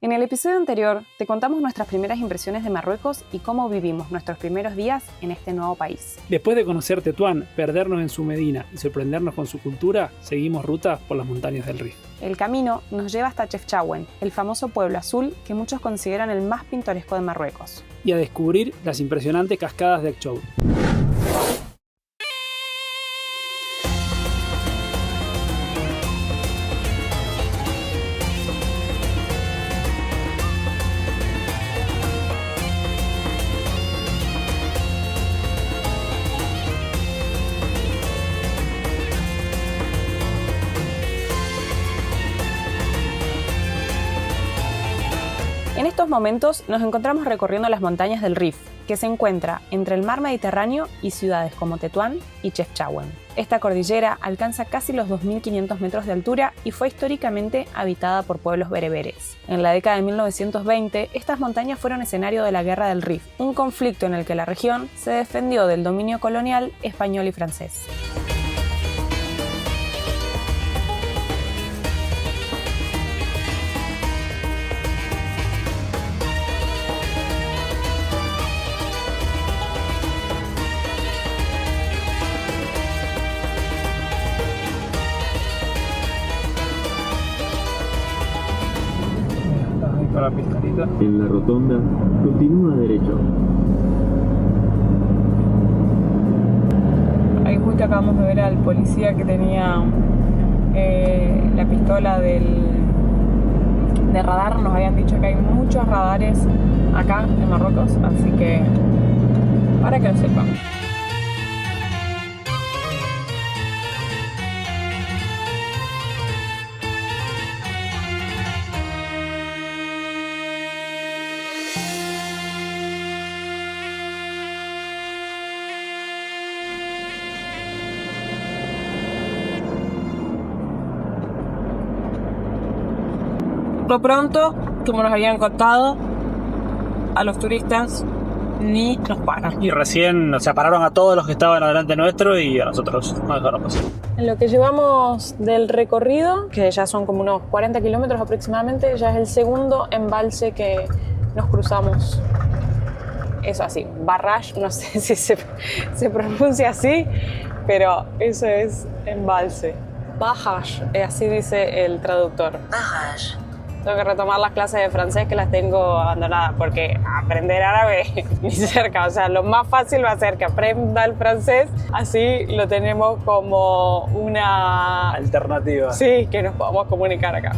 En el episodio anterior te contamos nuestras primeras impresiones de Marruecos y cómo vivimos nuestros primeros días en este nuevo país. Después de conocer Tetuán, perdernos en su Medina y sorprendernos con su cultura, seguimos ruta por las montañas del Rif. El camino nos lleva hasta Chefchaouen, el famoso pueblo azul que muchos consideran el más pintoresco de Marruecos. Y a descubrir las impresionantes cascadas de Akchoud. En estos momentos nos encontramos recorriendo las montañas del Rif, que se encuentra entre el mar Mediterráneo y ciudades como Tetuán y Chefchaouen. Esta cordillera alcanza casi los 2.500 metros de altura y fue históricamente habitada por pueblos bereberes. En la década de 1920, estas montañas fueron escenario de la Guerra del Rif, un conflicto en el que la región se defendió del dominio colonial español y francés. Para la pizarrita. En la rotonda, continúa derecho. Ahí justo acabamos de ver al policía que tenía la pistola de radar. Nos habían dicho que hay muchos radares acá en Marruecos, así que para que lo sepan. Por lo pronto, como nos habían contado, a los turistas ni nos paran. Y recién, pararon a todos los que estaban adelante nuestro y a nosotros no dejaron pasar. En lo que llevamos del recorrido, que ya son como unos 40 kilómetros aproximadamente, ya es el segundo embalse que nos cruzamos. Eso así, barrage, no sé si se pronuncia así, pero eso es embalse. Barrage, así dice el traductor. Barrage. Tengo que retomar las clases de francés que las tengo abandonadas porque aprender árabe ni cerca. O sea, lo más fácil va a ser que aprenda el francés, así lo tenemos como una alternativa. Sí, que nos podamos comunicar acá.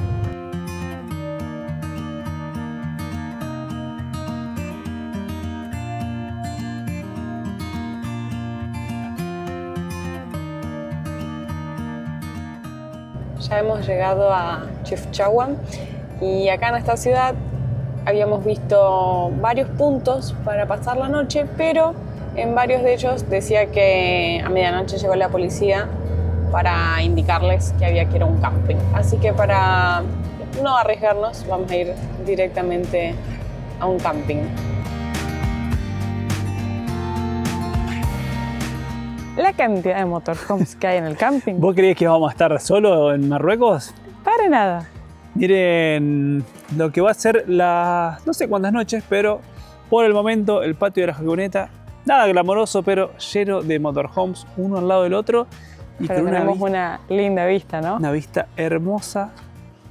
Ya hemos llegado a Chefchaouen. Y acá en esta ciudad habíamos visto varios puntos para pasar la noche, pero en varios de ellos decía que a medianoche llegó la policía para indicarles que había que ir a un camping. Así que para no arriesgarnos vamos a ir directamente a un camping. La cantidad de motorhomes que hay en el camping. ¿Vos creías que íbamos a estar solo en Marruecos? Para nada. Miren lo que va a ser no sé cuántas noches, pero por el momento el patio de la Jacuneta, nada glamoroso, pero lleno de motorhomes, uno al lado del otro. Y pero con tenemos una linda vista, ¿no? Una vista hermosa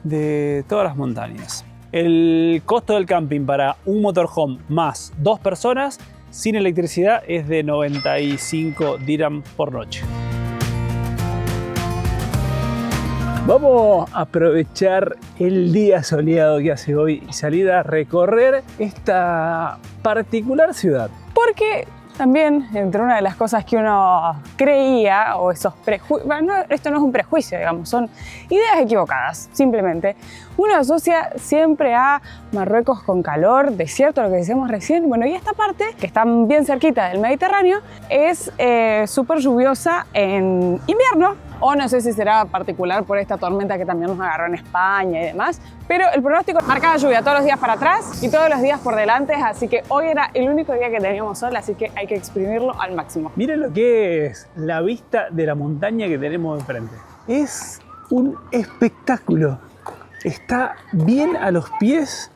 de todas las montañas. El costo del camping para un motorhome más 2 personas sin electricidad es de 95 dirham por noche. Vamos a aprovechar el día soleado que hace hoy y salir a recorrer esta particular ciudad. Porque también, entre una de las cosas que uno creía, o esos prejuicios, bueno, esto no es un prejuicio, digamos, son ideas equivocadas, simplemente. Uno asocia siempre a Marruecos con calor, desierto, lo que decíamos recién. Bueno, y esta parte, que está bien cerquita del Mediterráneo, es súper lluviosa en invierno. O no sé si será particular por esta tormenta que también nos agarró en España y demás. Pero el pronóstico marcaba lluvia todos los días para atrás y todos los días por delante. Así que hoy era el único día que teníamos sol, así que hay que exprimirlo al máximo. Miren lo que es la vista de la montaña que tenemos enfrente. Es un espectáculo. Está bien a los pies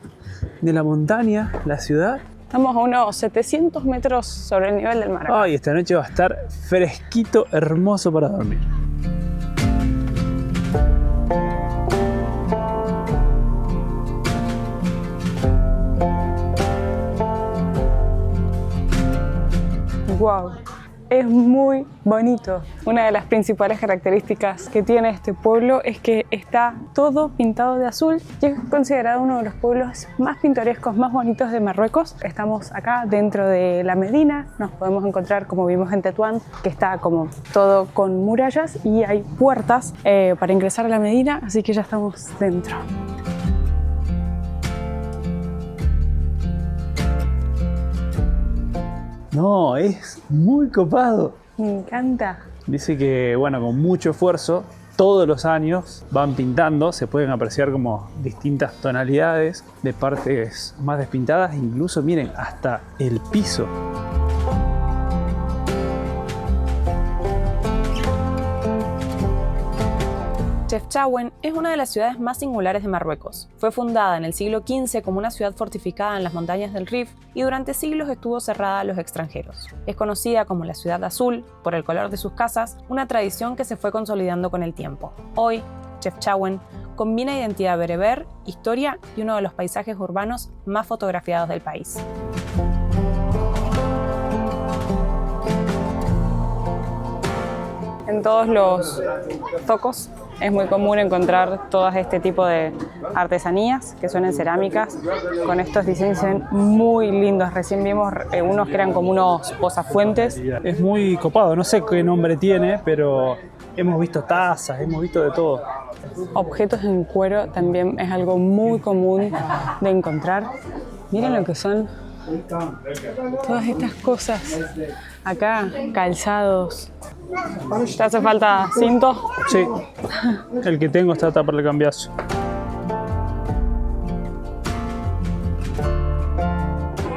de la montaña, la ciudad. Estamos a unos 700 metros sobre el nivel del mar. Ay, esta noche va a estar fresquito, hermoso para dormir. Wow, es muy bonito. Una de las principales características que tiene este pueblo es que está todo pintado de azul y es considerado uno de los pueblos más pintorescos, más bonitos de Marruecos. Estamos acá dentro de la Medina, nos podemos encontrar, como vimos en Tetuán, que está como todo con murallas y hay puertas para ingresar a la Medina, así que ya estamos dentro. No, es muy copado. Me encanta. Dice que, bueno, con mucho esfuerzo, todos los años van pintando, se pueden apreciar como distintas tonalidades de partes más despintadas, incluso, miren, hasta el piso. Chefchaouen es una de las ciudades más singulares de Marruecos. Fue fundada en el siglo XV como una ciudad fortificada en las montañas del Rif y durante siglos estuvo cerrada a los extranjeros. Es conocida como la Ciudad Azul por el color de sus casas, una tradición que se fue consolidando con el tiempo. Hoy, Chefchaouen combina identidad bereber, historia y uno de los paisajes urbanos más fotografiados del país. En todos los zocos es muy común encontrar todo este tipo de artesanías que son en cerámicas con estos diseños muy lindos. Recién vimos unos que eran como unos posafuentes. Es muy copado, no sé qué nombre tiene, pero hemos visto tazas, hemos visto de todo. Objetos en cuero también es algo muy común de encontrar. Miren lo que son todas estas cosas. Acá, calzados. ¿Te hace falta cinto? Sí, el que tengo está para el cambiazo.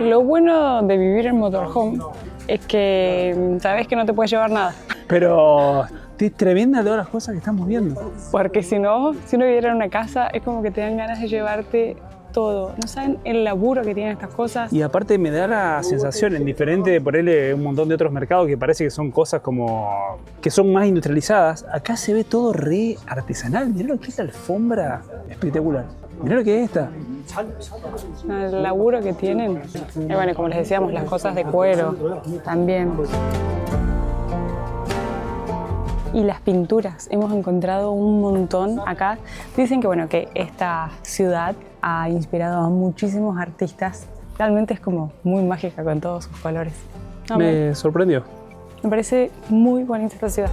Lo bueno de vivir en motorhome es que sabes que no te puedes llevar nada. Pero es tremenda todas las cosas que estamos viendo. Porque si no viviera en una casa, es como que te dan ganas de llevarte todo. No saben el laburo que tienen estas cosas. Y aparte me da la sensación, en diferente de por él un montón de otros mercados que parece que son cosas como que son más industrializadas, acá se ve todo re artesanal. Mirá lo que es la alfombra, espectacular. Mirá lo que es esta. El laburo que tienen. Y bueno, como les decíamos, las cosas de cuero también. Y las pinturas, hemos encontrado un montón acá. Dicen que, bueno, que esta ciudad ha inspirado a muchísimos artistas. Realmente es como muy mágica con todos sus colores. No, me sorprendió. Me parece muy bonita esta ciudad.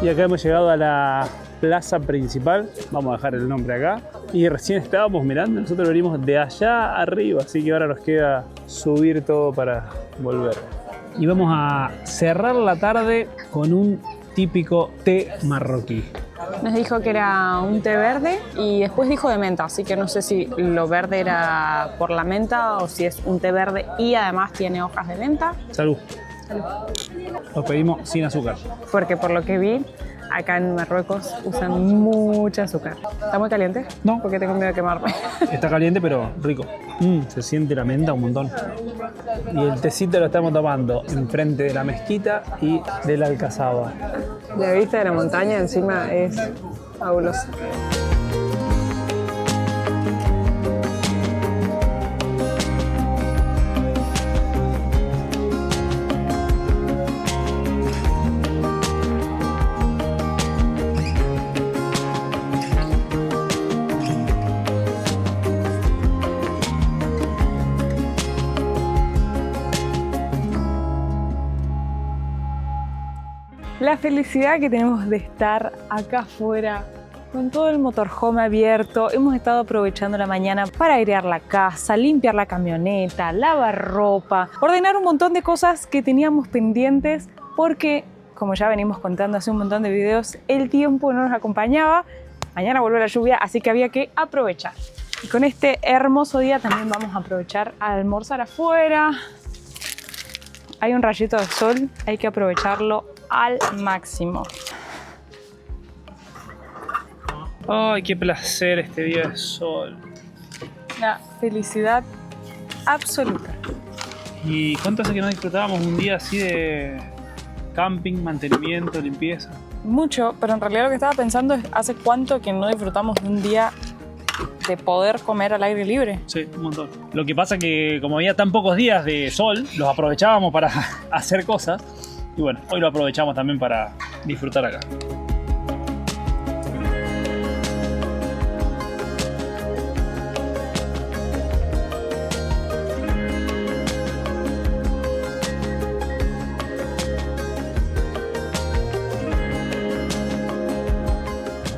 Y acá hemos llegado a la plaza principal, vamos a dejar el nombre acá. Y recién estábamos mirando, nosotros venimos de allá arriba, así que ahora nos queda subir todo para volver. Y vamos a cerrar la tarde con un típico té marroquí. Nos dijo que era un té verde y después dijo de menta, así que no sé si lo verde era por la menta o si es un té verde y además tiene hojas de menta. Salud. Lo pedimos sin azúcar. Porque por lo que vi, acá en Marruecos usan mucho azúcar. ¿Está muy caliente? No. Porque tengo miedo de quemarme. Está caliente pero rico. Se siente la menta un montón. Y el tecito lo estamos tomando enfrente de la mezquita y de la alcazaba. La vista de la montaña encima es fabulosa. felicidad que tenemos de estar acá afuera con todo el motorhome abierto. Hemos estado aprovechando la mañana para airear la casa, limpiar la camioneta, lavar ropa, ordenar un montón de cosas que teníamos pendientes porque, como ya venimos contando hace un montón de videos, el tiempo no nos acompañaba. Mañana vuelve la lluvia, así que había que aprovechar. Y con este hermoso día también vamos a aprovechar a almorzar afuera. Hay un rayito de sol, hay que aprovecharlo al máximo. ¡Ay, qué placer este día de sol! Una felicidad absoluta. ¿Y cuánto hace que no disfrutábamos un día así de camping, mantenimiento, limpieza? Mucho, pero en realidad lo que estaba pensando es hace cuánto que no disfrutamos de un día de poder comer al aire libre. Sí, un montón. Lo que pasa que como había tan pocos días de sol, los aprovechábamos para hacer cosas. Y bueno, hoy lo aprovechamos también para disfrutar acá.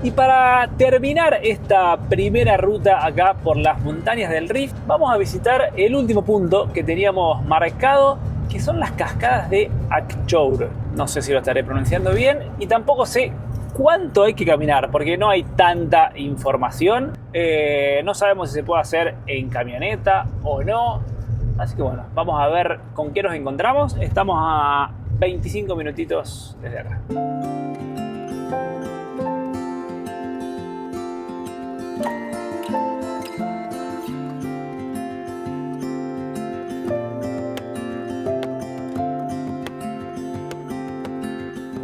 Y para terminar esta primera ruta acá por las montañas del Rif, vamos a visitar el último punto que teníamos marcado, que son las cascadas de Akchour. No sé si lo estaré pronunciando bien y tampoco sé cuánto hay que caminar porque no hay tanta información. No sabemos si se puede hacer en camioneta o no. Así que bueno, vamos a ver con qué nos encontramos. Estamos a 25 minutitos desde acá.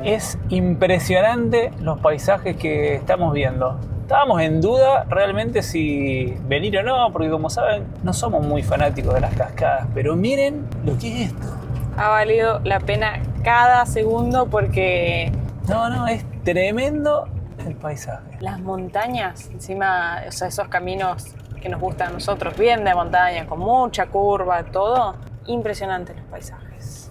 Es impresionante los paisajes que estamos viendo. Estábamos en duda realmente si venir o no, porque como saben, no somos muy fanáticos de las cascadas, pero miren lo que es esto. Ha valido la pena cada segundo porque No, es tremendo el paisaje. las montañas, encima, o sea, esos caminos que nos gustan a nosotros, bien de montaña, con mucha curva, todo, impresionantes los paisajes.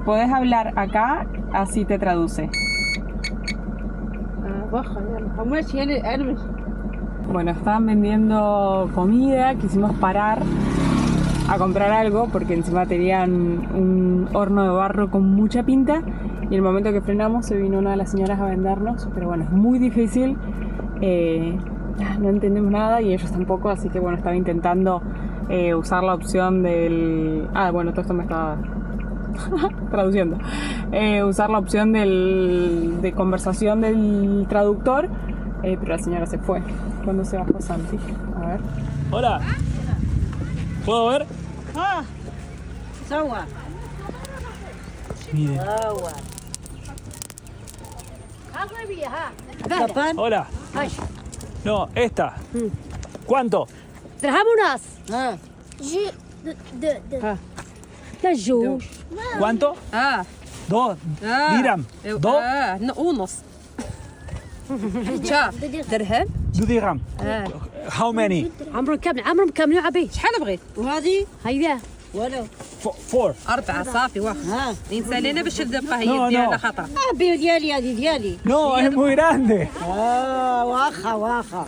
Podés hablar acá, así te traduce. Bueno, estaban vendiendo comida, quisimos parar a comprar algo porque encima tenían un horno de barro con mucha pinta y en el momento que frenamos se vino una de las señoras a vendernos, pero bueno, es muy difícil, no entendemos nada y ellos tampoco, así que bueno, estaba intentando usar la opción del... bueno, todo esto me estaba traduciendo. Usar la opción de conversación del traductor, pero la señora se fue cuando se bajó Santi. A ver. Hola. ¿Puedo ver? Miren. Hola. No, esta. ¿Cuánto? درهم ونص تجوج ¿Cuánto? Dos. Dirham. Dos. ونص شاف درهم Two dirham. How many? عمرهم كاملين عبي شحال بغيت وهذه هيدا ولو Four. أربعة صافي واخا الإنسان أنا باش تبقى هي No, ديالها no. خطر عبي ديالي هذه ديالي No, es muy grande. واخا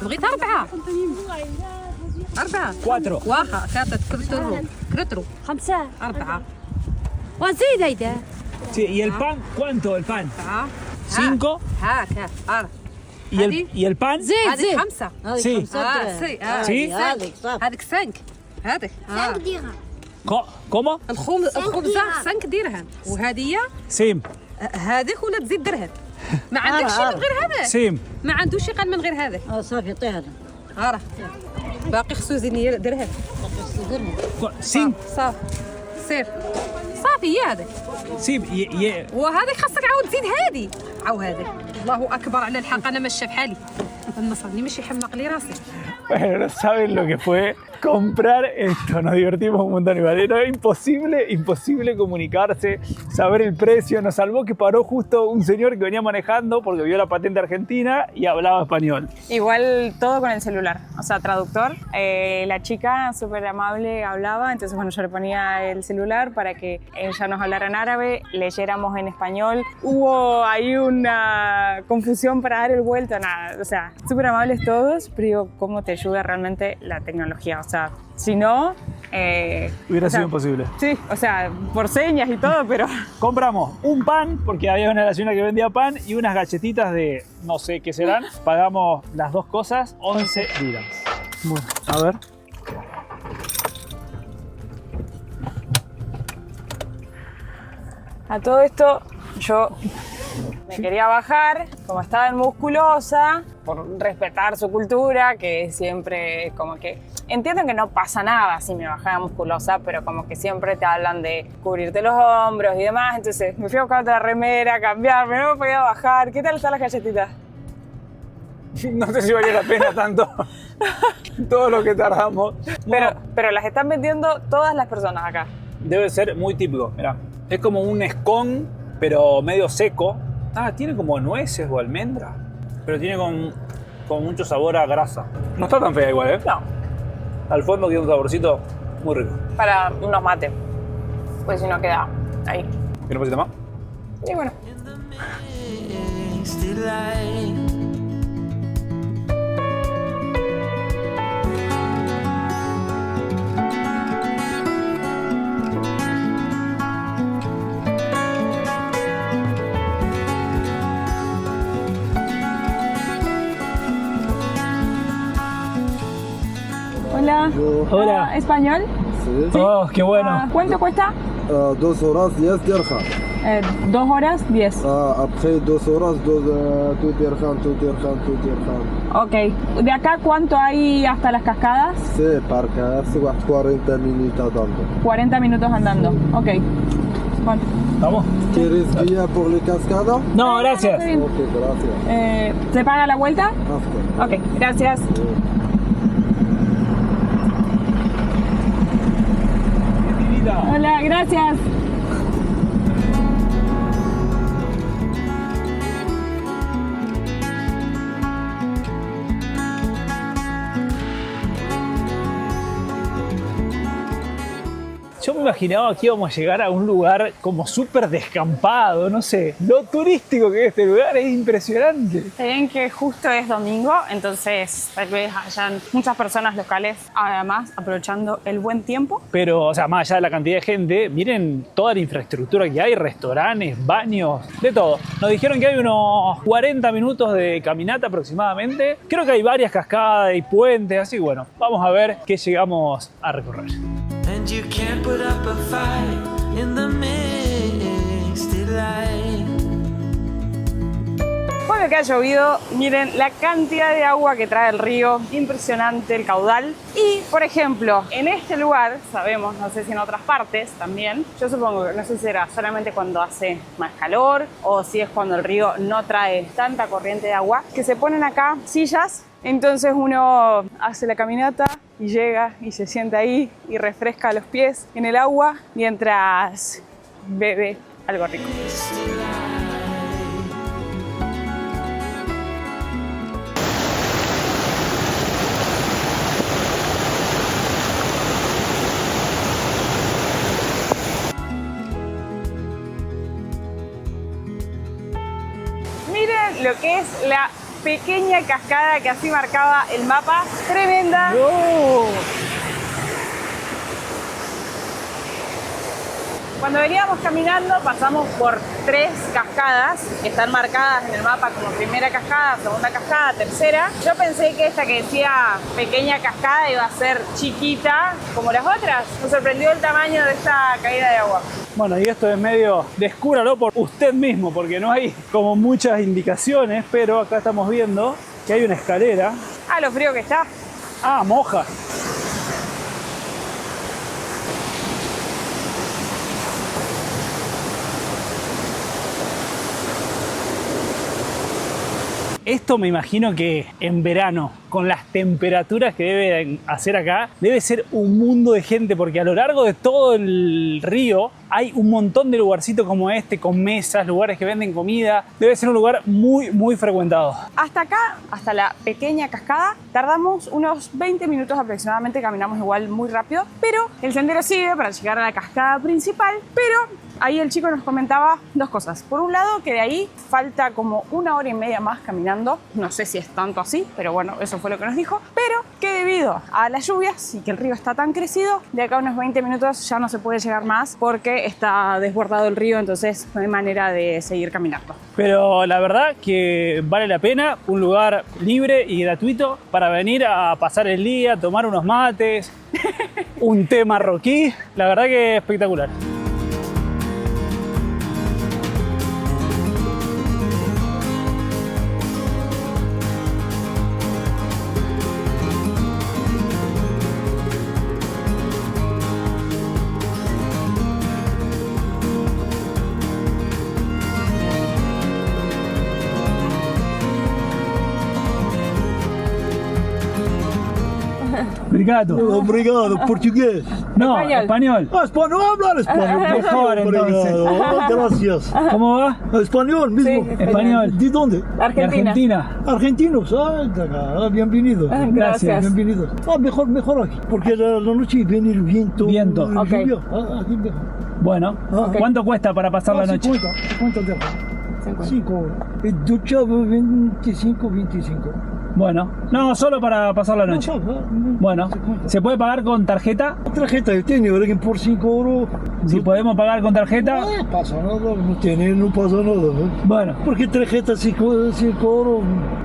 بغيت أربعة Cuatro. واخا كانت كرترو 5 أربعة وزيد هيدا Sí, ¿y el pan? ¿Cuánto el pan? أربعة Cinco. هاك هاك ¿Y el pan? زيد هذيك زيد خمسة Sí. سي Sí. هذيك صافي هذيك 5 هذيك ¿Cómo? الخبزة 5 درهم وهذه Sim. هذيك ولا تزيد درهم ما عندك شي من غير هذا Sim. ما عندوش شي قال من غير هذا صافي عطيها راه باقي خصو يزيدني درهم Sim. صافي سير صافي هي هذيك Sim. وهذيك خاصك عاود تزيد هذه هذيك الله اكبر على الحق انا ماشيه بحالي النصراني ماشي يحمق لي راسي Bueno, no saben lo que fue comprar esto. Nos divertimos un montón igual. Era imposible comunicarse, saber el precio. Nos salvó que paró justo un señor que venía manejando porque vio la patente argentina y hablaba español. Igual todo con el celular, o sea, traductor. La chica súper amable hablaba, entonces bueno, yo le ponía el celular para que ella nos hablara en árabe, leyéramos en español. Hubo ahí una confusión para dar el vuelto, nada, o sea, súper amables todos, pero digo, cómo te ayuda realmente la tecnología, o sea, si no... Hubiera sido imposible. Sí, o sea, por señas y todo, pero... Compramos un pan, porque había una señora que vendía pan, y unas galletitas de no sé qué serán. Pagamos las dos cosas, 11 dirhams. Bueno, a ver. A todo esto, yo me quería bajar, como estaba en musculosa, por respetar su cultura, que siempre como que... Entiendo que no pasa nada si me bajaba musculosa, pero como que siempre te hablan de cubrirte los hombros y demás, entonces me fui a buscar otra remera, cambiarme, no me podía bajar. ¿Qué tal están las galletitas? No sé si valía la pena tanto todo lo que tardamos. Pero las están vendiendo todas las personas acá. Debe ser muy típico, mirá. Es como un scone, pero medio seco. Ah, tiene como nueces o almendras, pero tiene con mucho sabor a grasa. No está tan fea igual, ¿eh? No. Al fondo tiene un saborcito muy rico. Para unos mates, pues si no queda ahí. ¿Qué no pusiste más? Y bueno. Hola. Hola. ¿Español? Sí. Oh, qué bueno. ¿Cuánto cuesta? 2 horas 10 dirham. 2 horas 10. Après 2 horas 2 dirham, 2 dirham, 2 dirham. Ok. ¿De acá cuánto hay hasta las cascadas? Sí, porque hace 40 minutos andando. 40 minutos andando. Ok. ¿Cuánto? ¿Vamos? ¿Quieres guía por la cascada? No, gracias. Está bien. Ok, gracias. ¿Se paga la vuelta? After. Ok, gracias. Hola, gracias. Yo me imaginaba que íbamos a llegar a un lugar como súper descampado, no sé. Lo turístico que es este lugar es impresionante. Saben que justo es domingo, entonces tal vez hayan muchas personas locales, además aprovechando el buen tiempo. Pero, o sea, más allá de la cantidad de gente, miren toda la infraestructura que hay, restaurantes, baños, de todo. Nos dijeron que hay unos 40 minutos de caminata aproximadamente. Creo que hay varias cascadas y puentes, así que bueno, vamos a ver qué llegamos a recorrer. And you can't put up a fight in the mixed light. Puede que haya llovido, miren la cantidad de agua que trae el río, impresionante el caudal. Y, por ejemplo, en este lugar, sabemos, no sé si en otras partes también, yo supongo que no sé si será solamente cuando hace más calor o si es cuando el río no trae tanta corriente de agua, que se ponen acá sillas, entonces uno hace la caminata y llega y se sienta ahí y refresca los pies en el agua mientras bebe algo rico. Miren lo que es la pequeña cascada que así marcaba el mapa. Tremenda. ¡No! Cuando veníamos caminando pasamos por 3 cascadas que están marcadas en el mapa como primera cascada, segunda cascada, tercera. Yo pensé que esta que decía pequeña cascada iba a ser chiquita como las otras. Me sorprendió el tamaño de esta caída de agua. Bueno, y esto es medio, descúbralo por usted mismo, porque no hay como muchas indicaciones, pero acá estamos viendo que hay una escalera. Ah, lo frío que está. Ah, moja. Esto me imagino que en verano, con las temperaturas que debe hacer acá, debe ser un mundo de gente, porque a lo largo de todo el río hay un montón de lugarcitos como este, con mesas, lugares que venden comida. Debe ser un lugar muy, muy frecuentado. Hasta acá, hasta la pequeña cascada, tardamos unos 20 minutos aproximadamente, caminamos igual muy rápido, pero el sendero sigue para llegar a la cascada principal, pero ahí el chico nos comentaba dos cosas. Por un lado, que de ahí falta como 1 hora y media más caminando, no sé si es tanto así, pero bueno, eso fue lo que nos dijo, pero que debido a las lluvias y que el río está tan crecido, de acá a unos 20 minutos ya no se puede llegar más porque está desbordado el río, entonces no hay manera de seguir caminando. Pero la verdad que vale la pena, un lugar libre y gratuito para venir a pasar el día, tomar unos mates, un té marroquí, la verdad que espectacular. Obrigado. Obrigado, portugués. No, español. Ah, español, hablar español. Mejor, entonces. Gracias. ¿Cómo va? Español mismo. Sí, español. ¿De dónde? Argentina. Argentinos, de acá. Bienvenido. Gracias. Bienvenido. Mejor aquí, porque la noche viene el viento. Viento. Ok. Lluvia. Aquí mejor. Bueno, ¿cuánto cuesta para pasar la noche? 50 de acá. 5 horas. Y ducha 25. Bueno, no, solo para pasar la noche. Bueno, ¿se puede pagar con tarjeta? Tarjeta yo tengo, alguien por 5 euros. Si podemos pagar con tarjeta. No pasa nada, no pasa nada. ¿No? Bueno, Porque tarjeta 5 euros,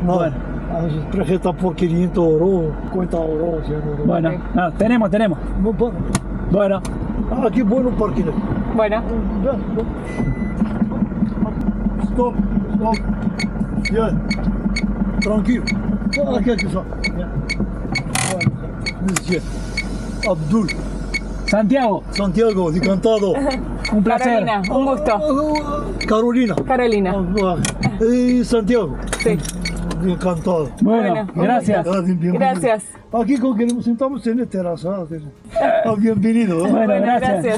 no. Bueno. Tarjeta por 500 euros, 50 euros, 100 euros. bueno, no, tenemos. No, Bueno, aquí bueno parque. Bueno, Ya. Stop. Bien. Tranquilo. Aquí está. Bueno. Abdul. Santiago, Santiago, encantado. un placer. Carolina, un gusto. Carolina. Carolina. Y Santiago. Sí. Encantado. Bueno, gracias. Bienvenido. Gracias. Aquí con que nos sentamos en la terraza. Bienvenido. ¿eh? Bueno, gracias.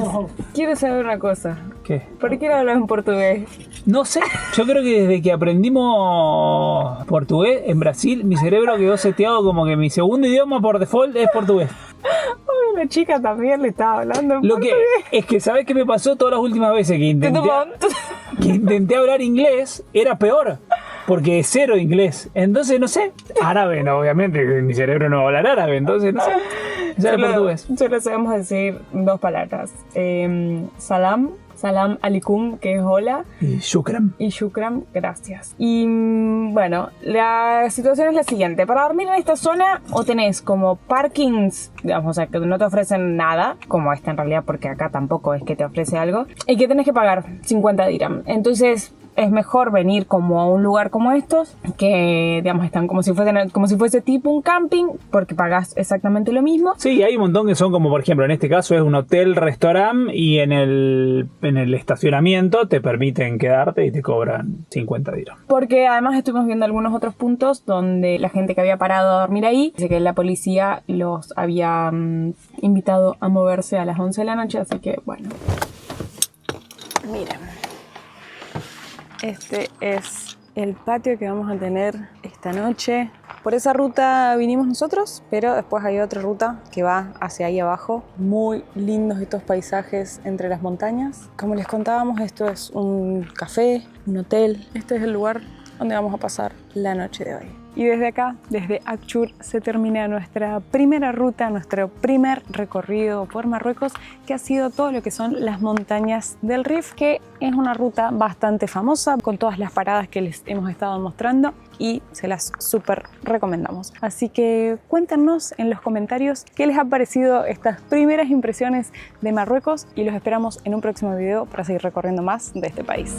Quiero saber una cosa. ¿Qué? ¿Por qué no hablas en portugués? No sé, yo creo que desde que aprendimos portugués en Brasil, mi cerebro quedó seteado como que mi segundo idioma por default es portugués. Uy, la chica también le estaba hablando en Lo que es que, ¿sabes qué me pasó todas las últimas veces que intenté hablar inglés? Era peor, porque cero inglés. Entonces, no sé, árabe no, obviamente, mi cerebro no va a hablar árabe, entonces, no sé. Ya era portugués. Solo sabemos decir 2 palabras. Salam alikum, que es hola. Y shukran. Y shukran, gracias. Y bueno, la situación es la siguiente. Para dormir en esta zona o tenés como parkings, digamos, o sea, que no te ofrecen nada, como esta en realidad, porque acá tampoco es que te ofrece algo, y que tenés que pagar 50 dirham. Entonces es mejor venir como a un lugar como estos, que digamos están como si fuese tipo un camping, porque pagás exactamente lo mismo. Sí, hay un montón que son como, por ejemplo, en este caso es un hotel, restaurante, y en el estacionamiento te permiten quedarte y te cobran 50 dirham. Porque además estuvimos viendo algunos otros puntos donde la gente que había parado a dormir ahí, dice que la policía los había invitado a moverse a las 11 de la noche, así que bueno. Miren, este es el patio que vamos a tener esta noche. Por esa ruta vinimos nosotros, pero después hay otra ruta que va hacia ahí abajo. Muy lindos estos paisajes entre las montañas. Como les contábamos, esto es un café, un hotel. Este es el lugar donde vamos a pasar la noche de hoy. Y desde acá, desde Akçur, se termina nuestra primera ruta, nuestro primer recorrido por Marruecos, que ha sido todo lo que son las montañas del Rif, que es una ruta bastante famosa, con todas las paradas que les hemos estado mostrando y se las súper recomendamos. Así que cuéntenos en los comentarios qué les ha parecido estas primeras impresiones de Marruecos y los esperamos en un próximo video para seguir recorriendo más de este país.